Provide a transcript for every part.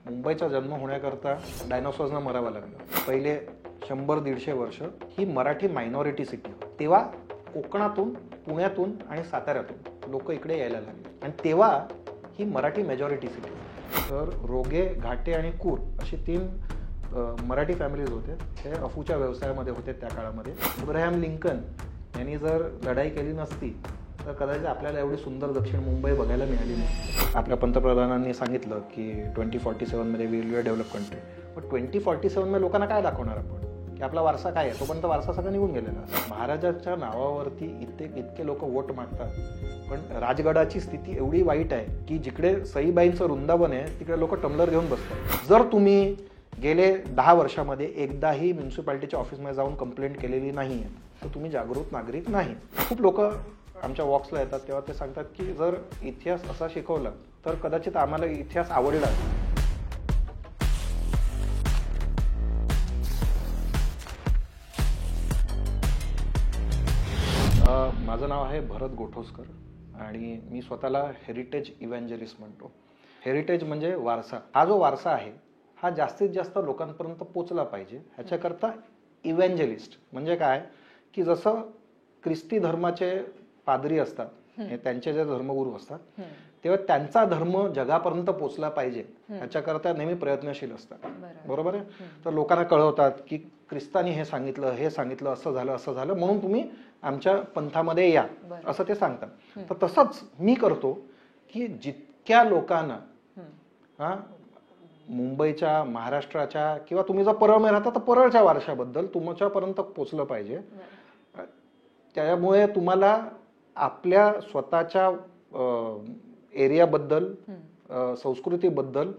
मुंबईचा जन्म होण्याकरता डायनोसॉर्सना मरावं लागलं. पहिले 100-150 वर्ष ही मराठी मायनॉरिटी सिटी. तेव्हा कोकणातून, पुण्यातून आणि साताऱ्यातून लोक इकडे यायला लागले आणि तेव्हा ही मराठी मेजॉरिटी सिटी. तर रोगे, घाटे आणि कूर अशी 3 मराठी फॅमिलीज होते. ते अफूच्या व्यवसायामध्ये होते त्या काळामध्ये. अब्राहम लिंकन यांनी जर लढाई केली नसती तर कदाचित आपल्याला एवढी सुंदर दक्षिण मुंबई बघायला मिळाली नाही. आपल्या पंतप्रधानांनी सांगितलं की 2047 मध्ये विल बी डेव्हलप कंट्री. पण 2047 मध्ये लोकांना काय दाखवणार आपण की आपला वारसा काय आहे? तोपर्यंत वारसा सगळं निघून गेलेला. महाराजांच्या नावावरती इतके लोक वोट मागतात, पण राजगडाची स्थिती एवढी वाईट आहे की जिकडे सईबाईंचं वृंदावन आहे तिकडे लोक टम्बलर घेऊन बसतात. जर तुम्ही गेले 10 वर्षामध्ये एकदाही म्युन्सिपाल्टीच्या ऑफिसमध्ये जाऊन कंप्लेंट केलेली नाही आहे तर तुम्ही जागृत नागरिक नाही. खूप लोक आमच्या वॉक्सला येतात तेव्हा ते सांगतात की जर इतिहास असा शिकवला तर कदाचित आम्हाला इतिहास आवडला. माझं नाव आहे भरत गोठोसकर आणि मी स्वतःला हेरिटेज इव्हँजलिस्ट म्हणतो. हेरिटेज म्हणजे वारसा. हा जो वारसा आहे हा जास्तीत जास्त लोकांपर्यंत पोचला पाहिजे. ह्याच्याकरता इव्हँजलिस्ट म्हणजे काय की जसं ख्रिस्ती धर्माचे पादरी असतात, त्यांचे जे धर्मगुरू असतात तेव्हा त्यांचा धर्म जगापर्यंत पोचला पाहिजे ह्याच्याकरता नेहमी प्रयत्नशील असतात. बरोबर आहे. तर लोकांना कळवतात की ख्रिस्तानी हे सांगितलं असं झालं म्हणून तुम्ही आमच्या पंथामध्ये या असं ते सांगतात. तर तसंच मी करतो की जितक्या लोकांना मुंबईच्या, महाराष्ट्राच्या किंवा तुम्ही जर परळमध्ये राहता तर परळच्या वारशाबद्दल तुमच्यापर्यंत पोचलं पाहिजे. त्यामुळे तुम्हाला आपल्या स्वतःच्या एरियाबद्दल, संस्कृतीबद्दल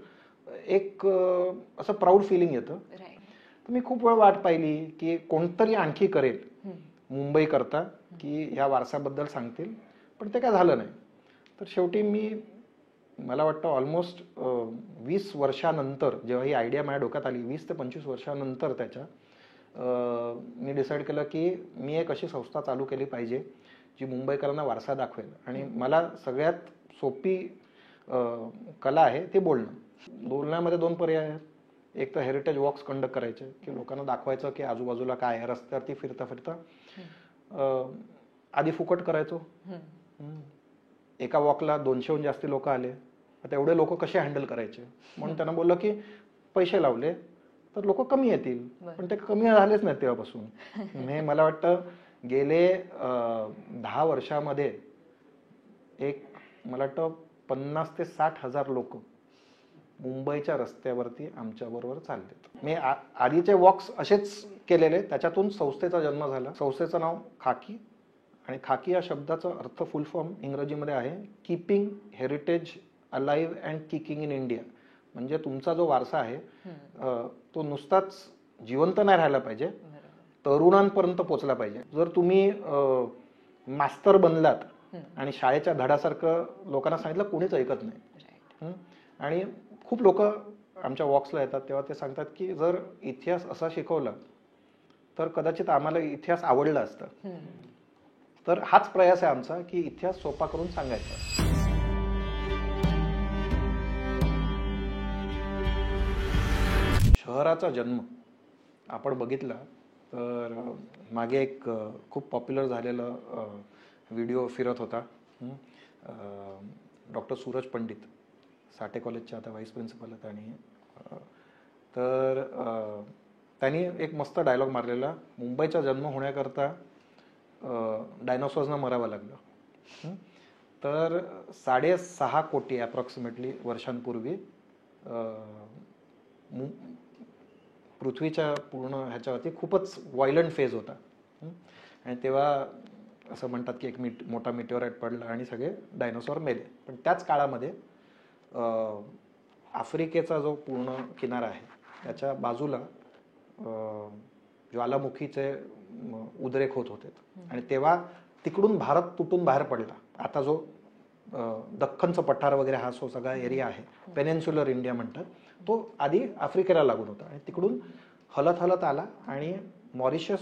एक असं प्राऊड फिलिंग येतं. तर मी खूप वेळ वाट पाहिली की कोणतरी आणखी करेल मुंबई करता की ह्या वारसाबद्दल सांगतील, पण ते काय झालं नाही. तर शेवटी मला वाटतं ऑलमोस्ट 20 वर्षानंतर जेव्हा ही आयडिया माझ्या डोक्यात आली, 20 ते 25 वर्षानंतर त्याच्या मी डिसाईड केलं की मी एक अशी संस्था चालू केली पाहिजे जी मुंबईकरांना वारसा दाखवेल. आणि मला सगळ्यात सोपी कला आहे ते बोलण्यामध्ये 2 पर्याय आहेत. एक तर हेरिटेज वॉक्स कंडक्ट करायचे की लोकांना दाखवायचं की आजूबाजूला काय आहे. रस्त्यावरती फिरता आधी फुकट करायचो. एका वॉकला 200हून जास्ती लोक आले, आता एवढे लोक कसे हँडल करायचे म्हणून त्यांना बोललं की पैसे लावले तर लोक कमी येतील, पण ते कमी झालेच नाही तेव्हापासून. म्हणजे मला वाटतं गेले 10 वर्षामध्ये मला वाटतं 50,000 ते 60,000 लोक मुंबईच्या रस्त्यावरती आमच्याबरोबर चाललेत. मी आधीचे वॉक्स असेच केलेले, त्याच्यातून संस्थेचा जन्म झाला. संस्थेचं नाव खाकी आणि खाकी या शब्दाचा अर्थ फुल फॉर्म इंग्रजीमध्ये आहे keeping heritage alive and kicking in India. म्हणजे तुमचा जो वारसा आहे तो नुसताच जिवंत नाही राहायला पाहिजे, तरुणांपर्यंत पोचला पाहिजे. जर तुम्ही मास्तर बनलात आणि शाळेच्या धड्यासारखं लोकांना सांगितलं कोणीच ऐकत नाही. आणि खूप लोक आमच्या वॉक्सला येतात तेव्हा ते सांगतात की जर इतिहास असा शिकवला तर कदाचित आम्हाला इतिहास आवडला असतं. तर हाच प्रयास आहे आमचा की इतिहास सोपा करून सांगायचा. शहराचा जन्म आपण बघितला तर मागे एक खूप पॉप्युलर झालेला व्हिडिओ फिरत होता. डॉक्टर सूरज पंडित साठे कॉलेजचे आता व्हाईस प्रिन्सिपल आहेत. आणि तर त्यांनी एक मस्त डायलॉग मारलेला, मुंबईचा जन्म होण्याकरता डायनोसॉर्सना मरावं लागलं. तर 6.5 कोटी अप्रॉक्सिमेटली वर्षांपूर्वी पृथ्वीच्या पूर्ण ह्याच्यावरती खूपच व्हायलंट फेज होता. आणि तेव्हा असं म्हणतात की एक मोठा मिटिओराइट पडला आणि सगळे डायनोसॉर मेले. पण त्याच काळामध्ये आफ्रिकेचा जो पूर्ण किनारा आहे त्याच्या बाजूला ज्वालामुखीचे उद्रेक होत होते आणि तेव्हा तिकडून भारत तुटून बाहेर पडला. आता जो दख्खनचं पठार वगैरे हा जो सगळा एरिया आहे, पेनिन्सुलर इंडिया म्हणतात, तो आधी आफ्रिकेला लागून होता आणि तिकडून हलत आला आणि मॉरिशस,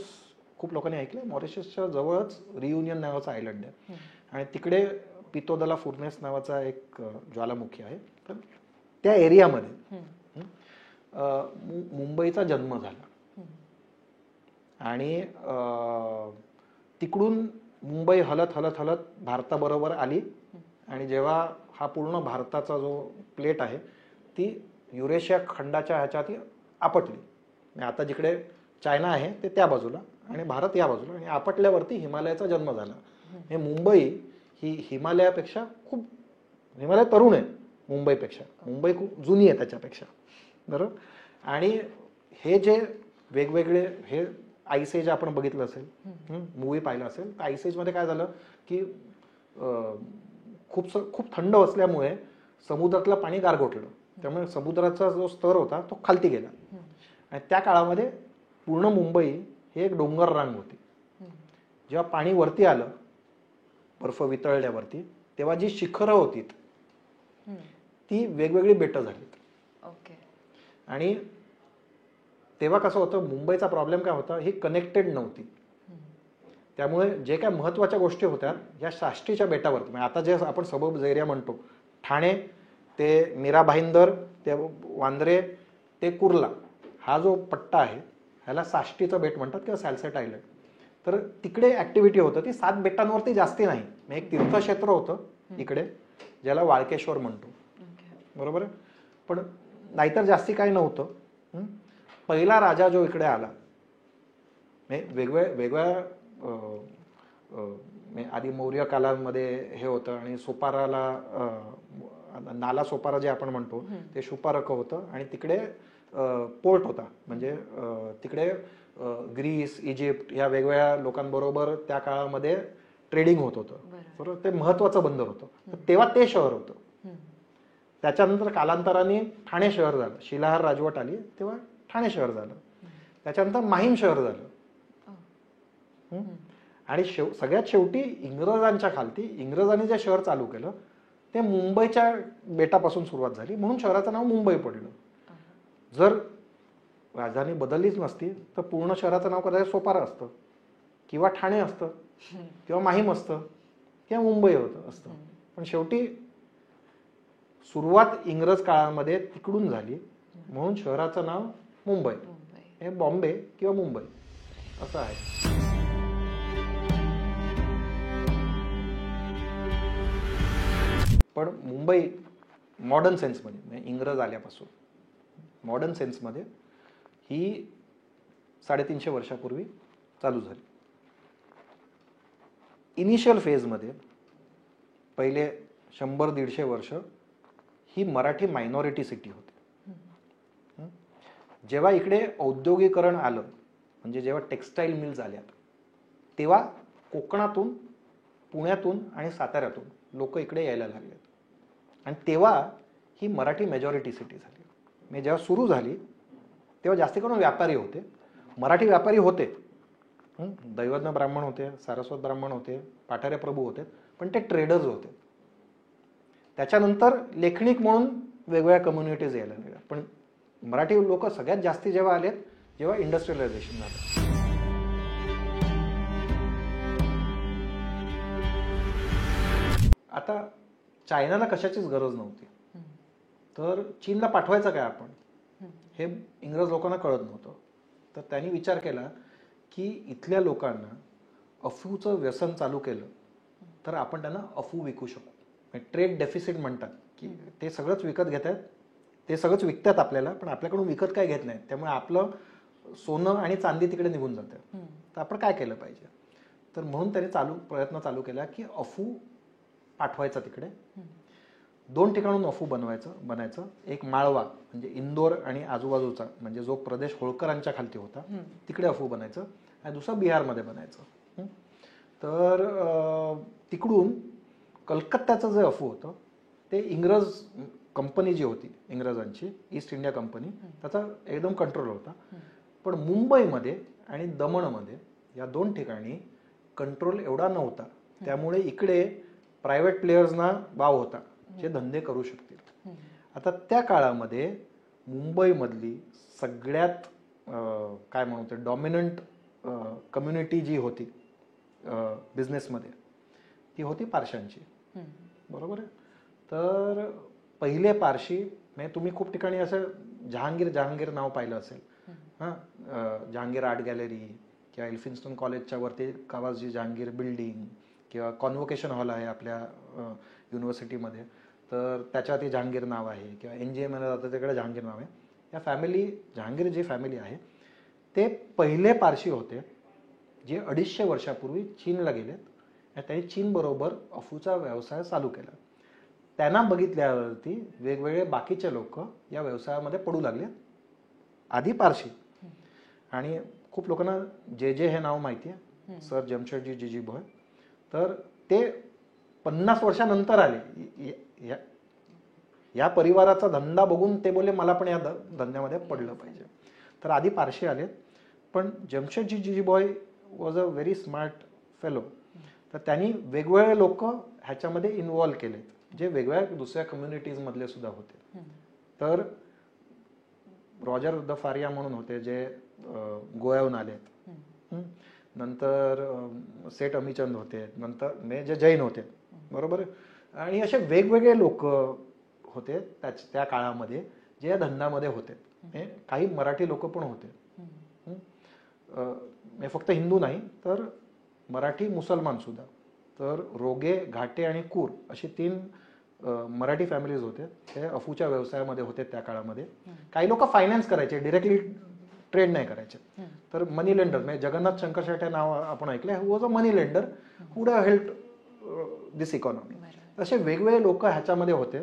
खूप लोकांनी ऐकलं, मॉरिशसच्या जवळच रियुनियन नावाचा आयलंड आहे आणि तिकडे पितोदला फुर्नेस नावाचा एक ज्वालामुखी आहे. तर त्या एरियामध्ये मुंबईचा जन्म झाला आणि तिकडून मुंबई हलत हलत हलत भारताबरोबर आली आणि जेव्हा हा पूर्ण भारताचा जो प्लेट आहे ती युरेशिया खंडाच्या ह्याच्यात आपटली. आता जिकडे चायना आहे ते त्या बाजूला आणि भारत या बाजूला आणि आपटल्यावरती हिमालयाचा जन्म झाला. हे मुंबई ही हिमालयापेक्षा खूप हिमालय तरुण आहे मुंबईपेक्षा. मुंबई खूप जुनी आहे त्याच्यापेक्षा. बरोबर. आणि हे जे वेगवेगळे हे आईस एज आपण बघितलं असेल, मूवी पाहिला असेल, तर आईस एजमध्ये काय झालं की खूप थंड असल्यामुळे समुद्रातलं पाणी गारगोटलं. त्यामुळे समुद्राचा जो स्तर होता तो खालती गेला आणि त्या काळामध्ये पूर्ण मुंबई हे एक डोंगर रांग होती. जेव्हा पाणी वरती आलं बर्फ वितळल्यावरती तेव्हा जी शिखरं होती ती वेगवेगळी बेटं झालीत. आणि तेव्हा कसं होतं, मुंबईचा प्रॉब्लेम काय होता, ही कनेक्टेड नव्हती. त्यामुळे जे काय महत्वाच्या गोष्टी होत्या या साष्टीच्या बेटावरती, म्हणजे आता जे आपण सबब एरिया म्हणतो, ठाणे ते मीरा भाईंदर ते वांद्रे ते कुर्ला, हा जो पट्टा आहे ह्याला साष्टीचं बेट म्हणतात किंवा सॅल्सेट आयलंड. तर तिकडे ऍक्टिव्हिटी होतं ती 7 बेटांवरती जास्ती नाही. एक तीर्थक्षेत्र होतं इकडे ज्याला वाळकेश्वर म्हणतो. बरोबर आहे. पण नाहीतर जास्ती काही नव्हतं. पहिला राजा जो इकडे आला वेगवेगळ्या आधी मौर्य कालामध्ये हे होतं आणि सोपाराला नाला सोपारा जे आपण म्हणतो ते शुपारक होतं आणि तिकडे पोर्ट होता. म्हणजे तिकडे ग्रीस इजिप्त या वेगवेगळ्या लोकांबरोबर त्या काळामध्ये ट्रेडिंग होत होतं. बरोबर. ते महत्वाचं बंदर होतं. तेव्हा ते शहर होतं. त्याच्यानंतर कालांतराने ठाणे शहर झालं. शिलाहार राजवट आली तेव्हा ठाणे शहर झालं. त्याच्यानंतर माहीम शहर झालं. आणि सगळ्यात शेवटी इंग्रजांच्या खालती इंग्रजांनी जे शहर चालू केलं ते मुंबईच्या बेटापासून सुरुवात झाली म्हणून शहराचं नाव मुंबई पडलं. जर राजधानी बदललीच नसती तर पूर्ण शहराचं नाव कदाचित सोपारा असतं किंवा ठाणे असतं किंवा माहीम असतं किंवा मुंबई होतं असतं. पण शेवटी सुरुवात इंग्रज काळामध्ये तिकडून झाली म्हणून शहराचं नाव मुंबई. हे बॉम्बे किंवा मुंबई असं आहे. पण मुंबई मॉडर्न सेन्समध्ये म्हणजे इंग्रज आल्यापासून मॉडर्न सेन्समध्ये ही 350 वर्षापूर्वी चालू झाली. इनिशियल फेजमध्ये पहिले 100-150 वर्ष ही मराठी मायनॉरिटी सिटी होती. जेव्हा इकडे औद्योगिकरण आलं म्हणजे जेव्हा टेक्स्टाईल मिल्स आल्या तेव्हा कोकणातून पुण्यातून आणि साताऱ्यातून लोक इकडे यायला लागले आणि तेव्हा ही मराठी मेजॉरिटी सिटी झाली. म्हणजे जेव्हा सुरू झाली तेव्हा जास्ती करून व्यापारी होते. मराठी व्यापारी होते. दैवज्ञ ब्राह्मण होते, सारस्वत ब्राह्मण होते, पाठारे प्रभू होते, पण ते ट्रेडर्स होते. त्याच्यानंतर लेखनिक म्हणून वेगवेगळ्या कम्युनिटीज यायला लागल्या. पण मराठी लोक सगळ्यात जास्ती जेव्हा आलेत जेव्हा इंडस्ट्रियलायझेशन झालं. आता चायनाला कशाचीच गरज नव्हती तर चीनला पाठवायचं काय आपण हे इंग्रज लोकांना कळत नव्हतं. तर त्यांनी विचार केला की इथल्या लोकांना अफूचं व्यसन चालू केलं तर आपण त्यांना अफू विकू शकू. ट्रेड डेफिसिट म्हणतात की ते सगळंच विकत घेत आहेत, ते सगळंच विकतात आपल्याला पण आपल्याकडून विकत काय घेत नाहीत. त्यामुळे आपलं सोनं आणि चांदी तिकडे निघून जातं. तर आपण काय केलं पाहिजे. तर म्हणून त्यांनी प्रयत्न चालू केला की अफू पाठवायचं तिकडे. 2 ठिकाणून अफू बनायचं. एक माळवा म्हणजे इंदोर आणि आजूबाजूचा म्हणजे जो प्रदेश होळकरांच्या खालती होता तिकडे अफू बनायचं आणि दुसरं बिहारमध्ये बनायचं. तर तिकडून कलकत्त्याचं जे अफू होतं ते इंग्रज कंपनी जी होती इंग्रजांची ईस्ट इंडिया कंपनी त्याचा एकदम कंट्रोल होता. पण मुंबईमध्ये आणि दमणमध्ये या 2 ठिकाणी कंट्रोल एवढा नव्हता. त्यामुळे इकडे प्रायव्हेट प्लेयर्सना वाव होता जे धंदे करू शकतील. आता त्या काळामध्ये मुंबईमधली सगळ्यात काय म्हणतो डॉमिनंट कम्युनिटी जी होती बिझनेसमध्ये ती होती पारशांची. बरोबर आहे. तर पहिले पारशी म्हणजे तुम्ही खूप ठिकाणी असं जहांगीर नाव पाहिलं असेल. हां, जहांगीर आर्ट गॅलरी किंवा एल्फिन्स्टन कॉलेजच्या वरती कावाजी जहांगीर बिल्डिंग किंवा कॉन्व्होकेशन हॉल आहे आपल्या युनिव्हर्सिटीमध्ये, तर त्याच्यावरती जहांगीर नाव आहे. किंवा NGM जातं तिकडे जहांगीर नाव आहे. या फॅमिली, जहांगीर जी फॅमिली आहे ते पहिले पारशी होते जे 250 वर्षापूर्वी चीनला गेलेत आणि त्यांनी चीनबरोबर अफूचा व्यवसाय चालू केला. त्यांना बघितल्यावरती वेगवेगळे बाकीचे लोक या व्यवसायामध्ये पडू लागले, आधी पारशी. आणि खूप लोकांना जे हे नाव माहिती आहे, सर जमशेदजी जीजीभॉय. तर ते 50 वर्षानंतर आले. या परिवाराचा धंदा बघून ते बोलले मला पण या धंद्यामध्ये पडलं पाहिजे. तर आधी पारशी आले. पण Jamshedji Jeejeebhoy was a very smart fellow. तर त्यांनी वेगवेगळे लोक ह्याच्यामध्ये इन्व्हॉल्व केले जे वेगवेगळ्या दुसऱ्या कम्युनिटीजमधले सुद्धा होते. तर रॉजर द फारिया म्हणून होते जे गोव्याहून आलेत. नंतर सेठ अमीचंद होते, नंतर जे जैन होते, बरोबर. आणि असे वेगवेगळे लोक होते त्या काळामध्ये जे या धंद्यामध्ये होते. काही मराठी लोक पण होते, फक्त हिंदू नाही तर मराठी मुसलमान सुद्धा. तर रोगे, घाटे आणि कूर अशी 3 मराठी फॅमिलीज होते. ते अफूच्या व्यवसायामध्ये होते त्या काळामध्ये. काही लोक फायनान्स करायचे, डिरेक्टली ट्रेड नाही करायचे. तर मनी लेंडर म्हणजे जगन्नाथ शंकर शेट हे नाव आपण ऐकले, who was a money lender who would have helped this economy. असे वेगवेगळे लोक ह्याच्यामध्ये होते.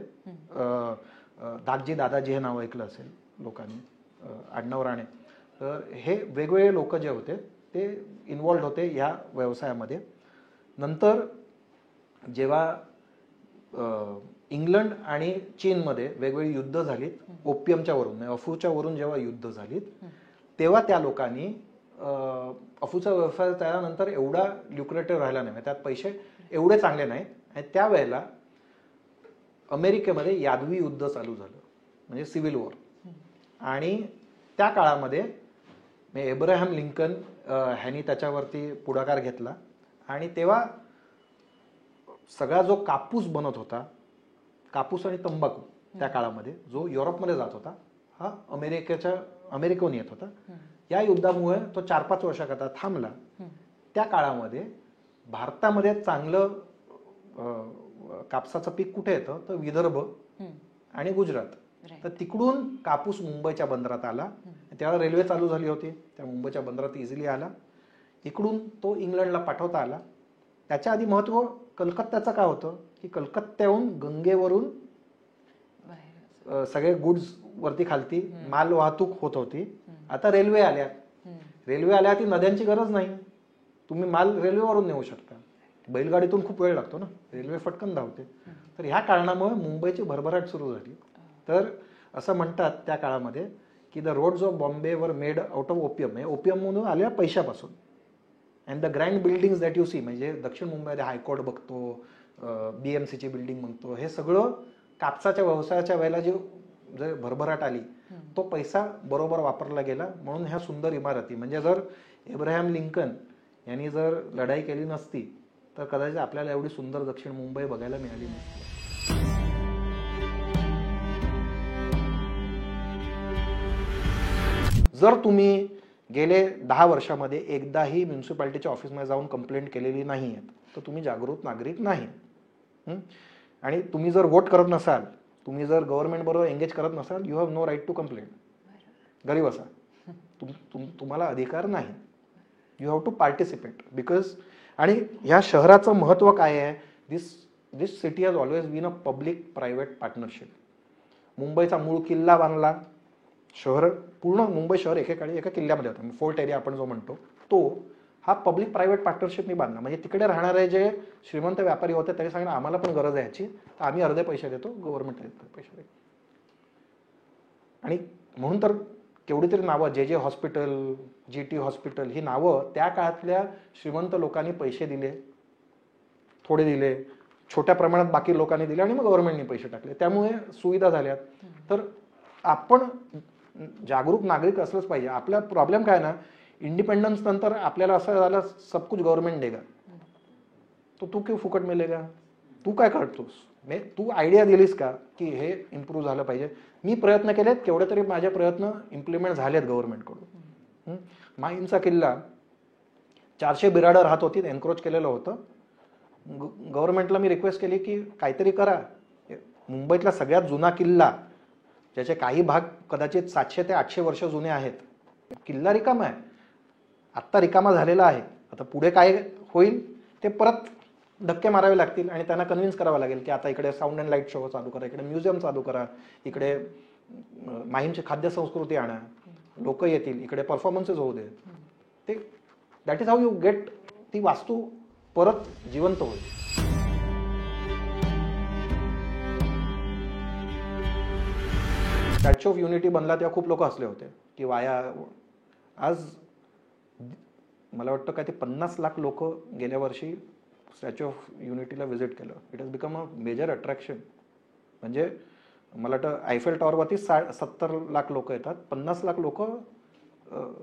दादाजी हे नाव ऐकलं असेल लोकांनी, आडनाव राणे. तर हे वेगवेगळे लोक जे होते ते इन्व्हॉल्ड होते ह्या व्यवसायामध्ये. नंतर जेव्हा इंग्लंड आणि चीनमध्ये वेगवेगळी युद्ध झालीत, ओपियमच्या वरून, अफूच्या वरून जेव्हा युद्ध झालीत, तेव्हा त्या लोकांनी अफूचा व्यवसाय त्यानंतर एवढा ल्युक्रेटिव्ह राहिला नाही, त्यात पैसे एवढे चांगले नाहीत. आणि त्यावेळेला अमेरिकेमध्ये यादवी युद्ध चालू झालं, म्हणजे सिव्हिल वॉर. आणि त्या काळामध्ये एब्राहम लिंकन ह्यांनी त्याच्यावरती पुढाकार घेतला. आणि तेव्हा सगळा जो कापूस बनत होता, कापूस आणि तंबाखू त्या काळामध्ये जो युरोपमध्ये जात होता, हा अमेरिकेहून येत होता. या युद्धामुळे तो 4-5 वर्षाकरता थांबला. त्या काळामध्ये भारतामध्ये चांगलं कापसाचं पीक कुठे येतं तर विदर्भ आणि गुजरात. तर तिकडून कापूस मुंबईच्या बंदरात आला. तेव्हा रेल्वे चालू झाली होती, त्या मुंबईच्या बंदरात इझिली आला. इकडून तो इंग्लंडला पाठवता आला. त्याच्या आधी महत्व कलकत्त्याचं काय होतं की कलकत्त्याहून गंगेवरून सगळे गुड्स वरती खालती माल वाहतूक होत होती. आता रेल्वे आल्या, ती नद्यांची गरज नाही, तुम्ही माल रेल्वेवरून नेऊ शकता. बैलगाडीतून खूप वेळ लागतो ना, रेल्वे फटकन धावते. तर ह्या कारणामुळे मुंबईची भरभराट सुरू झाली. तर असं म्हणतात त्या काळामध्ये की द रोड्स ऑफ बॉम्बे वर made out of opium, opium म्हणून आल्या पैशापासून. And the grand buildings that you see, म्हणजे दक्षिण मुंबईमध्ये हायकोर्ट बघतो, BMCची बिल्डिंग बघतो, हे सगळं कापसाच्या व्यवसायाच्या वेळेला जे भरभराट आली तो पैसा बरोबर वापरला गेला. म्हणून ह्या सुंदर इमारती, म्हणजे जर एब्राहम लिंकन यांनी जर लढाई केली नसती तर कदाचित आपल्याला एवढी सुंदर दक्षिण मुंबई बघायला मिळाली नसती. जर तुम्ही गेले 10 वर्षामध्ये एकदाही म्युन्सिपाल्टीच्या ऑफिसमध्ये जाऊन कंप्लेंट केलेली नाही आहे तर तुम्ही जागृत नागरिक नाही. आणि तुम्ही जर वोट करत नसाल, तुम्ही जर गव्हर्नमेंट बरोबर एंगेज करत नसाल, you have no right to complaint. गरीब असा तुम्हाला अधिकार नाही. You have to participate because. आणि ह्या शहराचं महत्व काय आहे, this city has always been a public private partnership. मुंबईचा मूळ किल्ला बांधला, शहर पूर्ण मुंबई शहर एकेकाळी एका किल्ल्यामध्ये होतं, फोर्ट एरिया आपण जो म्हणतो तो, हा पब्लिक प्रायव्हेट पार्टनरशिपनी बांधला. म्हणजे तिकडे राहणारे जे श्रीमंत व्यापारी होते त्यांनी सांगितलं आम्हाला पण गरज आहे याची, तर आम्ही अर्धे पैसे देतो, गव्हर्नमेंट पैसे देतो. आणि म्हणून तर केवढी तरी नावं, जे हॉस्पिटल, GT हॉस्पिटल, ही नावं त्या काळातल्या श्रीमंत लोकांनी पैसे दिले, थोडे दिले, छोट्या प्रमाणात बाकी लोकांनी दिले आणि मग गव्हर्नमेंटने पैसे टाकले, त्यामुळे सुविधा झाल्या. तर आपण जागरूक नागरिक असलंच पाहिजे. आपला प्रॉब्लेम काय ना, इंडिपेंडन्स नंतर आपल्याला असं झालं सब कुछ गव्हर्नमेंट देगा, तो तू क्यों फुकट मिलेगा, तू काय करतोस, तू आयडिया दिलीस का की हे इम्प्रूव्ह झालं पाहिजे. मी प्रयत्न केलेत, केवढे तरी माझे प्रयत्न इम्प्लिमेंट झालेत गव्हर्नमेंटकडून. माहीमचा किल्ला 400 बिराडं राहत होती, एन्क्रोच केलेलं होतं. गव्हर्नमेंटला मी रिक्वेस्ट केली की काहीतरी करा. मुंबईतला सगळ्यात जुना किल्ला, ज्याचे काही भाग कदाचित 700 ते 800 वर्ष जुने आहेत, किल्ला रिकामा आहे. आत्ता रिकामा झालेला आहे. आता पुढे काय होईल ते परत धक्के मारावे लागतील आणि त्यांना कन्व्हिन्स करावं लागेल की आता इकडे साऊंड अँड लाईट शो चालू करा, इकडे म्युझियम चालू करा, इकडे माहीमची खाद्य संस्कृती आणा, लोक येतील, इकडे परफॉर्मन्सेस होऊ दे. ते that is how you get ती वास्तू परत जिवंत होईल. स्टॅच्यू ऑफ युनिटी बनला तेव्हा खूप लोक हसले होते की वाया. आज मला वाटतं काय ते 50 लाख लोक गेल्या वर्षी स्टॅच्यू ऑफ युनिटीला व्हिजिट केलं. It has become a major attraction. म्हणजे मला वाटतं आयफेल टॉवरवरती 70 लाख लोक येतात. 50 लाख लोक,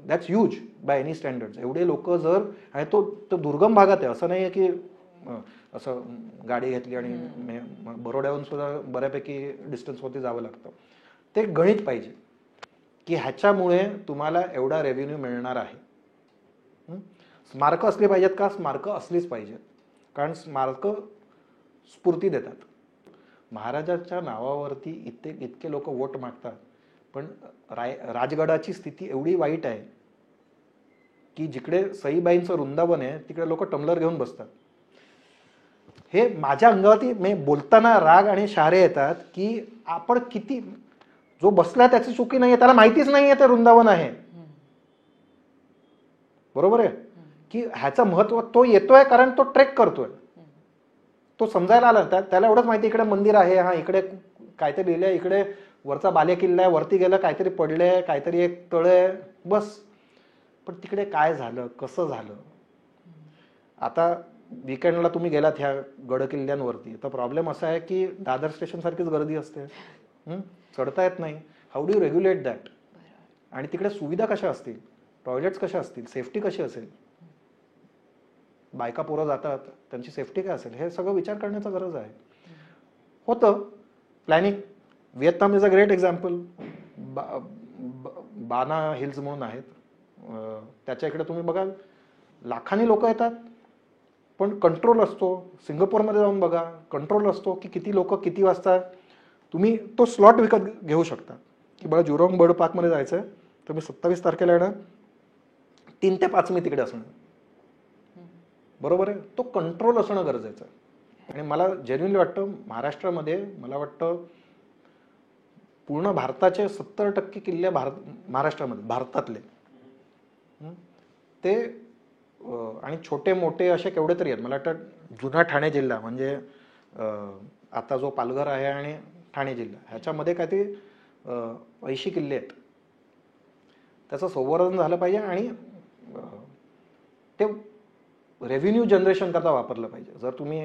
that's huge by any standards. एवढे लोक जर, आणि तो दुर्गम भागात आहे, असं नाही आहे की असं गाडी घेतली आणि बरोड्याहून सुद्धा बऱ्यापैकी डिस्टन्सवरती जावं लागतं. ते गणित पाहिजे की ह्याच्यामुळे तुम्हाला एवढा रेव्हेन्यू मिळणार आहे. स्मारकं असली पाहिजेत का? स्मारकं असलीच पाहिजेत, कारण स्मारकं स्फूर्ती देतात. महाराजांच्या नावावरती इतके लोक वोट मागतात, पण राजगडाची स्थिती एवढी वाईट आहे की जिकडे सईबाईंचं वृंदावन आहे तिकडे लोक टम्लर घेऊन बसतात. हे माझ्या अंगावरती बोलताना राग आणि शहारे येतात की आपण किती, जो बसलाय त्याची चुकी नाहीये, त्याला माहितीच नाहीये ते वृंदावन आहे. बरोबर आहे की ह्याचं महत्व तो येतोय कारण तो ट्रेक करतोय, तो समजायला आला. त्याला एवढंच माहिती इकडे मंदिर आहे, हा इकडे काहीतरी लिहिलंय, इकडे वरचा बाले किल्ला आहे, वरती गेलं काहीतरी पडलंय, काहीतरी एक तळ आहे, बस. पण तिकडे काय झालं, कसं झालं? आता विकेंडला तुम्ही गेलात ह्या गड किल्ल्यांवरती, तर प्रॉब्लेम असा आहे की दादर स्टेशन सारखीच गर्दी असते, चढता येत नाही. How do you regulate that? आणि तिकडे सुविधा कशा असतील, टॉयलेट्स कशा असतील, सेफ्टी कशी असेल, बायका पोरं जातात त्यांची सेफ्टी काय असेल, हे सगळं विचार करण्याचा गरज आहे. होतं planning. Vietnam is a great example. बाना हिल्स म्हणून आहेत, त्याच्या इकडे तुम्ही बघाल लाखांनी लोक येतात, पण कंट्रोल असतो. सिंगापूरमध्ये जाऊन बघा, कंट्रोल असतो की किती लोक किती वाजता. तुम्ही तो स्लॉट विकत घेऊ शकता की बघा जुरॉंग बर्ड पार्कमध्ये जायचं आहे तर मी 27 तारखेला येणार, 3 ते 5 मी तिकडे असणार. बरोबर आहे. तो कंट्रोल असणं गरजेचं आहे. आणि मला जेन्युइनली वाटतं महाराष्ट्रामध्ये, मला वाटतं पूर्ण भारताचे 70% किल्ले महाराष्ट्रामध्ये, भारतातले ते, आणि छोटे मोठे असे केवढे तरी आहेत. मला वाटतं जुना ठाणे जिल्हा म्हणजे आता जो पालघर आहे आणि ठाणे जिल्हा, ह्याच्यामध्ये काय ते 80 किल्ले आहेत. त्याचं संवर्धन झालं पाहिजे आणि ते रेव्हेन्यू जनरेशन करता वापरलं पाहिजे. जर तुम्ही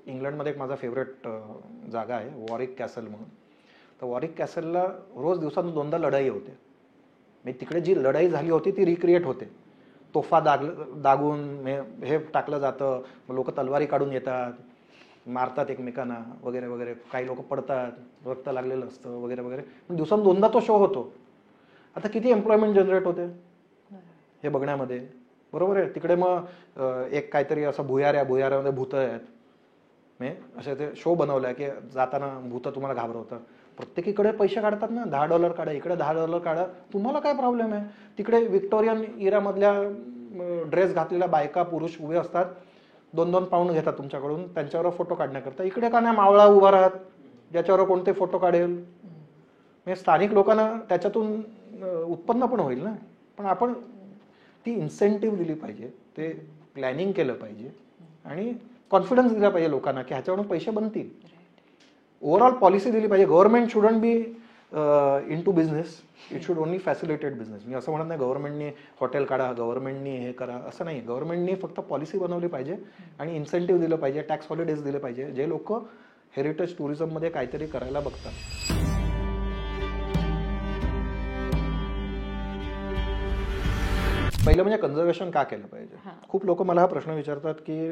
इंग्लंडमध्ये एक माझा फेवरेट जागा आहे वॉरिक कॅसल म्हणून, तर वॉरिक कॅसलला रोज दिवसातून 2दा लढाई होते. म्हणजे तिकडे जी लढाई झाली होती ती रिक्रिएट होते. तोफा दागून हे टाकलं जातं, लोक तलवारी काढून येतात, मारतात एकमेकांना वगैरे वगैरे, काही लोक पडतात, रक्त लागलेलं असतं वगैरे वगैरे. पण दिवसातून 2दा तो शो होतो. आता किती एम्प्लॉयमेंट जनरेट होते हे बघण्यामध्ये. बरोबर आहे. तिकडे मग एक काहीतरी असं भुयाऱ्यामध्ये भूतं आहेत, असे ते शो बनवलाय की जाताना भूतं तुम्हाला घाबरवतात. प्रत्येकीकडे पैसे काढतात ना, $10 काढा, इकडे $10 काढा, तुम्हाला काय प्रॉब्लेम आहे? तिकडे विक्टोरियन इरामधल्या ड्रेस घातलेल्या बायका पुरुष उभे असतात, 2-2 पाऊंड घेतात तुमच्याकडून त्यांच्यावर फोटो काढण्याकरता. इकडे का नाही मावळा उभा राहत ज्याच्यावर कोणते फोटो काढेल? म्हणजे स्थानिक लोकांना त्याच्यातून उत्पन्न पण होईल ना. पण आपण ती इन्सेंटिव्ह दिली पाहिजे, ते प्लॅनिंग केलं पाहिजे आणि कॉन्फिडन्स दिला पाहिजे लोकांना की ह्याच्यावरून पैसे बनतील. ओव्हरऑल पॉलिसी दिली पाहिजे. Government shouldn't be into business, it should only facilitate business. मी असं म्हणत नाही गव्हर्नमेंटनी हॉटेल काढा, गव्हर्नमेंटनी हे करा, असं नाही. गव्हर्नमेंटनी फक्त पॉलिसी बनवली पाहिजे आणि इन्सेंटिव्ह दिलं पाहिजे, टॅक्स हॉलिडेज दिले पाहिजे, जे लोक हेरिटेज टुरिझममध्ये काहीतरी करायला बघतात. पहिलं म्हणजे कन्झर्वेशन का केलं पाहिजे. खूप लोक मला हा प्रश्न विचारतात की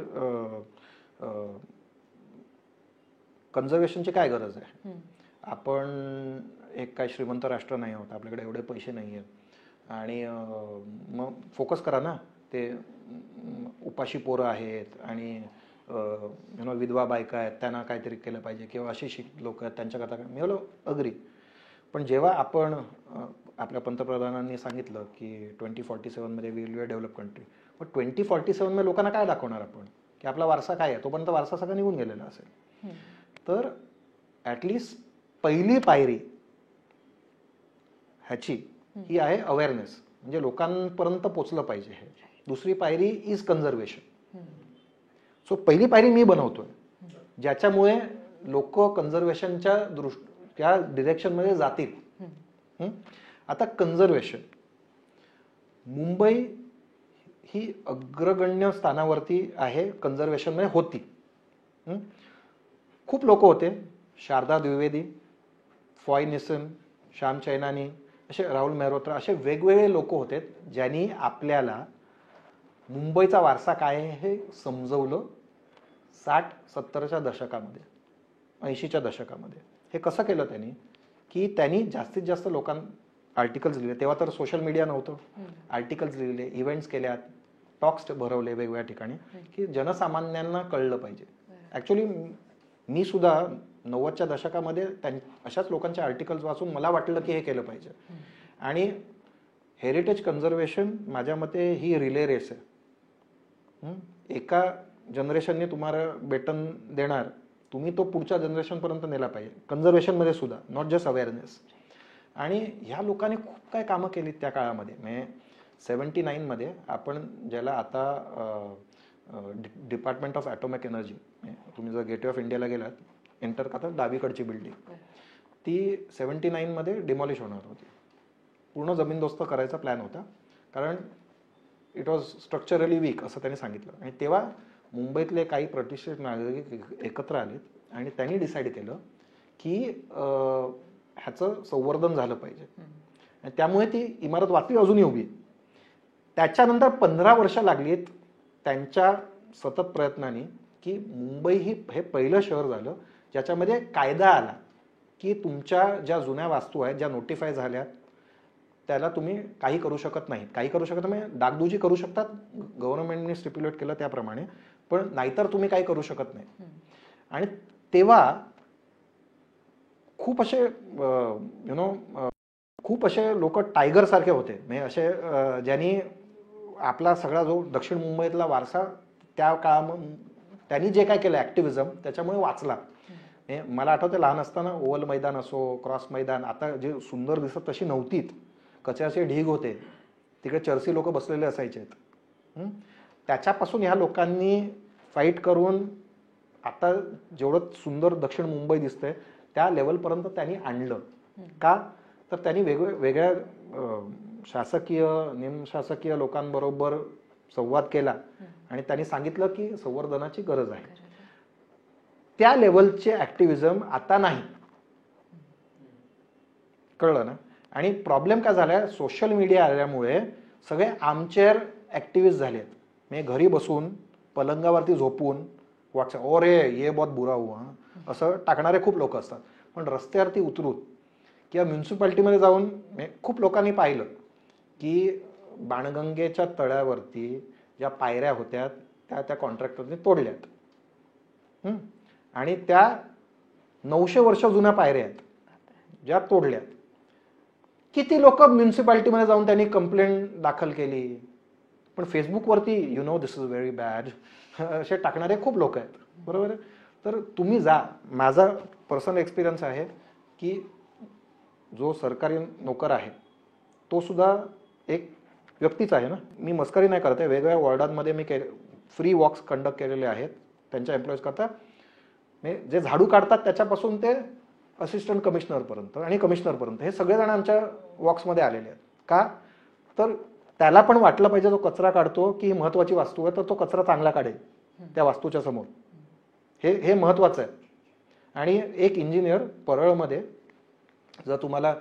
कन्झर्वेशनची काय गरज आहे? आपण एक काय श्रीमंत राष्ट्र नाही आहोत, आपल्याकडे एवढे पैसे नाही आहेत आणि मग फोकस करा ना. ते उपाशी पोरं आहेत आणि विधवा बायका आहेत, त्यांना काहीतरी केलं पाहिजे, किंवा अशी लोक आहेत त्यांच्याकरता काय, मी बोलो अग्री. पण जेव्हा आपण आपल्या पंतप्रधानांनी सांगितलं की 2047 will be a develop country, पण 2047 लोकांना काय दाखवणार आपण की आपला वारसा काय आहे? तोपर्यंत वारसा सगळा निघून गेलेला असेल. तर ॲटलिस्ट पहिली पायरी ह्याची ही आहे अवेअरनेस, म्हणजे लोकांपर्यंत पोचलं पाहिजे हे. दुसरी पायरी इज कन्झर्वेशन. सो पहिली पायरी मी बनवतोय ज्याच्यामुळे लोक कन्झर्वेशनच्या त्या डिरेक्शनमध्ये जातील. आता कन्झर्वेशन, मुंबई ही अग्रगण्य स्थानावरती आहे कन्झर्वेशनमध्ये होती. खूप लोक होते, शारदा द्विवेदी, फॉय निसन, श्याम चैनानी, असे राहुल मेहरोत्रा, असे वेगवेगळे लोक होते ज्यांनी आपल्याला मुंबईचा वारसा काय आहे हे समजवलं 60-70च्या दशकामध्ये, 80च्या दशकामध्ये. हे कसं केलं त्यांनी की त्यांनी जास्तीत जास्त आर्टिकल्स लिहिले. तेव्हा तर सोशल मीडिया नव्हतं. आर्टिकल्स लिहिले, इव्हेंट्स केल्यात, टॉक्स भरवले वेगवेगळ्या ठिकाणी की जनसामान्यांना कळलं पाहिजे. ॲक्च्युली मी सुद्धा 90च्या दशकामध्ये अशाच लोकांचे आर्टिकल्स वाचून मला वाटलं की हे केलं पाहिजे. आणि हेरिटेज कन्झर्वेशन माझ्या मते ही रिले रेस आहे. एका जनरेशनने तुम्हाला बेटन देणार, तुम्ही तो पुढच्या जनरेशनपर्यंत नेला पाहिजे कन्झर्वेशनमध्ये सुद्धा, नॉट जस्ट अवेअरनेस. आणि ह्या लोकांनी खूप काय कामं केली त्या काळामध्ये. म्हणजे 79मध्ये आपण ज्याला आता डिपार्टमेंट ऑफ ॲटॉमिक एनर्जी, तुम्ही जर गेटवे ऑफ इंडियाला गेलात, एंटर करता डावीकडची बिल्डिंग, ती 79मध्ये डिमॉलिश होणार होती. पूर्ण जमीनदोस्त करायचा प्लॅन होता, कारण इट वॉज स्ट्रक्चरली वीक असं त्यांनी सांगितलं. आणि तेव्हा मुंबईतले काही प्रतिष्ठित नागरिक एकत्र आलेत आणि त्यांनी डिसाईड केलं की ह्याचं संवर्धन झालं पाहिजे. आणि त्यामुळे ती इमारत वाचली, अजूनही उभी. त्याच्यानंतर 15 वर्ष लागलीत त्यांच्या सतत प्रयत्नांनी की मुंबई हे पहिलं शहर झालं ज्याच्यामध्ये कायदा आला की तुमच्या ज्या जुन्या वास्तू आहेत, ज्या नोटिफाय झाल्या, त्याला तुम्ही काही करू शकत नाहीत. काही करू शकत नाही, डागडुजी करू शकतात, गव्हर्नमेंटने स्टिप्युलेट केलं त्याप्रमाणे, पण नाहीतर तुम्ही काही करू शकत नाही. आणि तेव्हा खूप असे खूप असे लोक टायगर सारखे होते, म्हणजे असे ज्यांनी आपला सगळा जो दक्षिण मुंबईतला वारसा त्या त्यांनी जे काय केलं ऍक्टिव्हिजम, त्याच्यामुळे वाचला. मला आठवतं लहान असताना ओव्हल मैदान असो, क्रॉस मैदान, आता जे सुंदर दिसत तशी नव्हतीत, कचऱ्याचे ढीग होते, तिकडे चर्सी लोक बसलेले असायचे. त्याच्यापासून ह्या लोकांनी फाईट करून आता जेवढं सुंदर दक्षिण मुंबई दिसतंय त्या लेवलपर्यंत त्यांनी आणलं. का तर त्यांनी वेगवेगळ्या शासकीय निमशासकीय लोकांबरोबर संवाद केला आणि त्यांनी सांगितलं की संवर्धनाची गरज आहे. त्या लेवलचे ऍक्टिव्हिजम आता नाही. कळलं ना? आणि प्रॉब्लेम काय झालाय, सोशल मीडिया आल्यामुळे सगळे आर्मचेअर ऍक्टिव्हिस्ट झालेत. म्हणजे घरी बसून पलंगावरती झोपून व्हॉट्सअप ओरे ये बहुत बुरा हुआ असं टाकणारे खूप लोक असतात. पण रस्त्यावरती उतरून किंवा म्युन्सिपाल्टीमध्ये जाऊन खूप लोकांनी पाहिलं की बाणगंगेच्या तळ्यावरती ज्या पायऱ्या होत्या त्या कॉन्ट्रॅक्टरने तोडल्यात. आणि त्या 900 वर्ष जुन्या पायऱ्या आहेत ज्या तोडल्यात. किती लोक म्युन्सिपाल्टीमध्ये जाऊन त्यांनी कंप्लेंट दाखल केली. पण फेसबुकवरती दिस इज व्हेरी बॅड असे टाकणारे खूप लोक आहेत. बरोबर आहे? तर तुम्ही जा. माझा पर्सनल एक्सपिरियन्स आहे की जो सरकारी नोकर आहे तो सुद्धा एक व्यक्तीच आहे ना. मी मस्करी नाही करते. वेगवेगळ्या वॉर्डांमध्ये मी फ्री वॉक्स कंडक्ट केलेले आहेत त्यांच्या एम्प्लॉईज करता. जे झाडू काढतात त्याच्यापासून ते असिस्टंट कमिशनरपर्यंत आणि कमिशनरपर्यंत हे सगळेजण आमच्या वॉक्समध्ये आलेले आहेत. का तर त्याला पण वाटलं पाहिजे, जो कचरा काढतो की महत्वाची वास्तू आहे तर तो कचरा चांगला काढेल त्या वास्तूच्या समोर. हे महत्वाचं आहे. आणि एक इंजिनियर परळमध्ये, जर तुम्हाला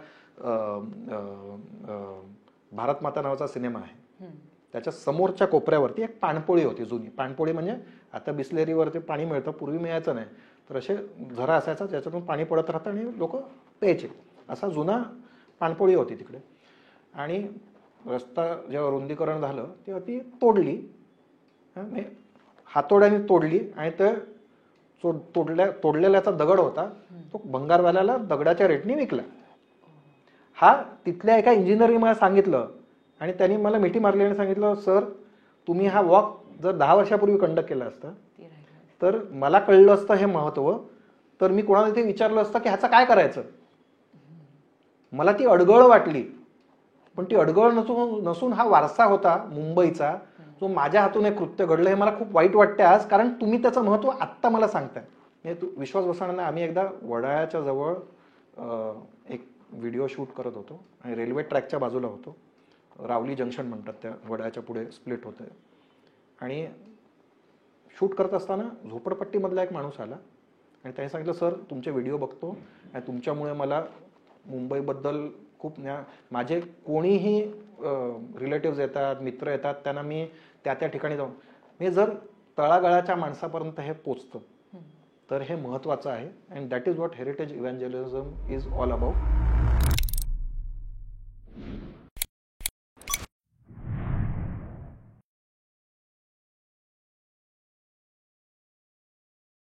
भारत माता नावाचा सिनेमा आहे त्याच्या समोरच्या कोपऱ्यावरती एक पाणपोळी होती जुनी. पाणपोळी म्हणजे आता बिस्लेरीवरती पाणी मिळतं, पूर्वी मिळायचं नाही. तर असे झरा असायचा ज्याच्यातून पाणी पडत राहतं आणि लोक प्यायचे. असा जुना पाणपोळी होती तिकडे. आणि रस्ता जेव्हा रुंदीकरण झालं तेव्हा ती तोडली, म्हणजे हातोड्याने तोडली आणि ते तोडलेल्याचा दगड होता तो भंगारवाल्याला दगडाच्या रेटने विकला. हा तिथल्या एका इंजिनियरने मला सांगितलं आणि त्यांनी मला मिठी मारली आणि सांगितलं, सर तुम्ही हा वॉक जर 10 वर्षापूर्वी कंडक्ट केला असता तर मला कळलं असतं हे महत्व, तर मी कोणाला इथे विचारलं असतं की ह्याचं काय करायचं. मला ती अडगळ वाटली, पण ती अडगळ नसून हा वारसा होता मुंबईचा जो माझ्या हातून एक कृत्य घडलं. हे मला खूप वाईट वाटते आज, कारण तुम्ही त्याचं महत्व आत्ता मला सांगताय. म्हणजे विश्वास बसणार नाही, आम्ही एकदा वडाळ्याच्या जवळ एक व्हिडिओ शूट करत होतो आणि रेल्वे ट्रॅकच्या बाजूला होतो. रावली जंक्शन म्हणतात त्या वडाळ्याच्या पुढे स्प्लिट होतं. आणि शूट करत असताना झोपडपट्टीमधला एक माणूस आला आणि त्याने सांगितलं, सर तुमचे व्हिडिओ बघतो आणि तुमच्यामुळे मला मुंबईबद्दल खूप माझे कोणीही रिलेटिव्ज येतात, मित्र येतात, त्यांना मी त्या ठिकाणी जाऊन मी जर तळागाळाच्या माणसापर्यंत हे पोचतं तर हे महत्त्वाचं आहे. And that is what heritage evangelism is all about.